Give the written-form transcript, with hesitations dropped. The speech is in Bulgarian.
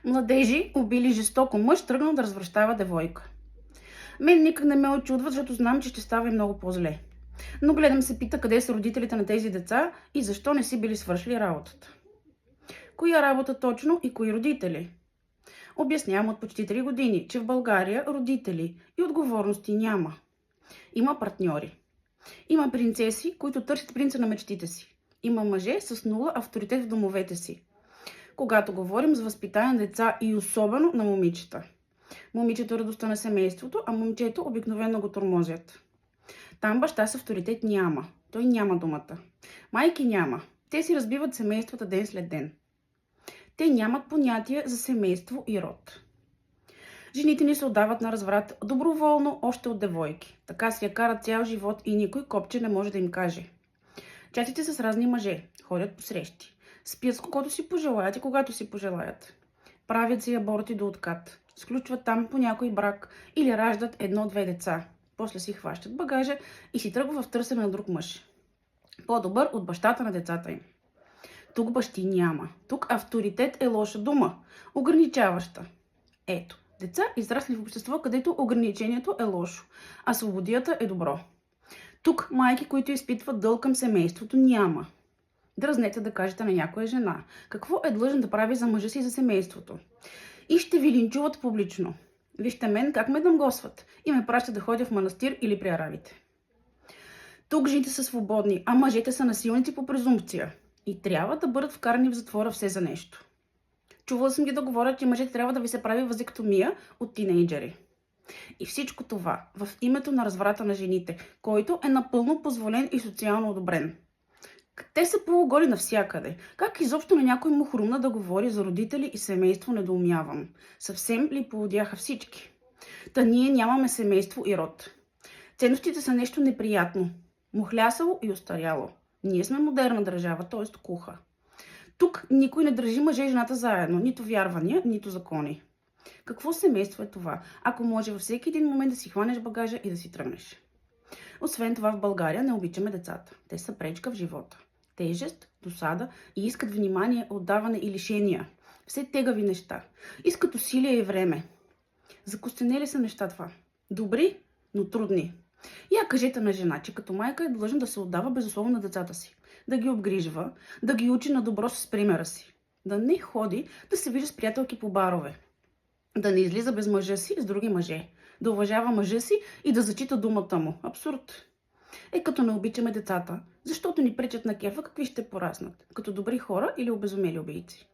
Младежи убили жестоко мъж, тръгнал да развращава девойка. Мен никак не ме очудва, защото знам, че ще става и много по-зле. Но гледам се пита къде са родителите на тези деца и защо не си били свършили работата. Коя работа точно и кои родители? Обяснявам от почти 3 години, че в България родители и отговорности няма. Има партньори. Има принцеси, които търсят принца на мечтите си. Има мъже с нула авторитет в домовете си. Когато говорим за възпитание на деца и особено на момичета. Момичето е радостта на семейството, а момчето обикновено го тормозят. Там баща с авторитет няма. Той няма думата. Майки няма. Те си разбиват семействата ден след ден. Те нямат понятие за семейство и род. Жените ни се отдават на разврат доброволно още от девойки. Така си я карат цял живот и никой копче не може да им каже. Чатите с разни мъже, ходят по срещи, спят с когото си пожелаят и когато си пожелаят. Правят си аборти до откат, сключват там по някой брак или раждат 1-2 деца. После си хващат багажа и си тръгва в търсене на друг мъж. По-добър от бащата на децата им. Тук бащи няма. Тук авторитет е лоша дума, ограничаваща. Ето, деца израсли в общество, където ограничението е лошо, а свободията е добро. Тук майки, които изпитват дълг към семейството, няма. Дръзнете да кажете на някоя жена какво е длъжен да прави за мъжа си и за семейството. И ще ви линчуват публично. Вижте мен как ме дамгосват и ме пращат да ходя в манастир или при арабите. Тук жените са свободни, а мъжете са насилници по презумпция и трябва да бъдат вкарани в затвора все за нещо. Чувала съм ги да говорят, че мъжете трябва да ви се прави вазектомия от тинейджери. И всичко това в името на разврата на жените, който е напълно позволен и социално одобрен. Те са полуголи навсякъде. Как изобщо на някой му хрумна да говори за родители и семейство, недоумявам. Съвсем ли полудяха всички? Та ние нямаме семейство и род. Ценностите са нещо неприятно, мухлясало и остаряло. Ние сме модерна държава, т.е. куха. Тук никой не държи мъже и жената заедно, нито вярвания, нито закони. Какво семейство е това, ако може във всеки един момент да си хванеш багажа и да си тръгнеш? Освен това в България не обичаме децата. Те са пречка в живота. Тежест, досада и искат внимание, отдаване и лишения. Все тегави неща. Искат усилие и време. Закостенели са неща това. Добри, но трудни. Я кажете на жена, че като майка е длъжна да се отдава безусловно на децата си. Да ги обгрижва, да ги учи на добро с примера си. Да не ходи да се вижда с приятелки по барове. Да не излиза без мъжа си с други мъже. Да уважава мъжа си и да зачита думата му. Абсурд. Като не обичаме децата, защото ни пречат на кефа, какви ще пораснат? Като добри хора или обезумели убийци?